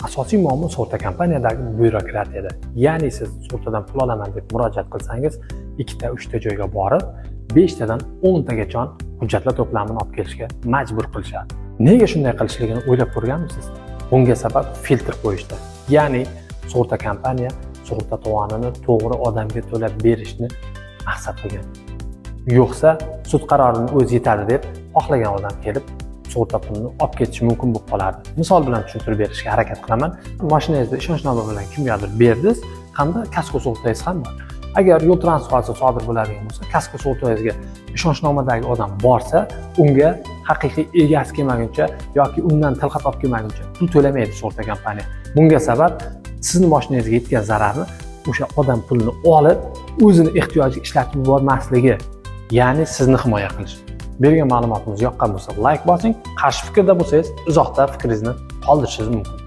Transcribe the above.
asosiy muammo sug'urta kompaniyadagi byurokratiyada. Ya'ni siz sug'urtadan pul olaman deb murojaat qilsangiz, 2-3 joyga borib, 5 tadan 10 tagacha hujjatlar to'plamini olib kelishga majbur qilishadi. Nega shunday qilishligini o'ylab ko'rganmisiz? Bunga sabab filtr qo'yishda. Ya'ni sug'urta kompaniya sug'urta to'lovini to'g'ri odamga to'lab berishni maqsad qilgan. Yo'qsa sud qarorini o'zi yetadi deb xohlagan odam kelib sug'urta pulini olib ketishi mumkin bo'lib qolardi. Misol bilan tushuntirib berishga harakat qilaman. Mashinangizda ishonchnoma bilan kimgadir berdingiz, hamda kasko sug'urtangiz ham bor. Agar yo'l transport hodisasi sodir bo'ladigan bo'lsa, kasko sug'urtangizga ishonchnomadagi odam borsa, unga haqiqiy egasi kelmaguncha yoki undan tilxat olib kelmaguncha pul to'lamaydi sug'urta kompaniya. Bunga sabab sizni mashinangizga yetgan zararni o'sha odam pulni olib, o'zini ehtiyojiga ishlatib yubormasligi, ya'ni sizni himoya qilish. Bergan ma'lumotimiz yoqqan bo'lsa, like bosing, qarshi fikrda bo'lsangiz, izohda fikringizni qoldirishingiz mumkin.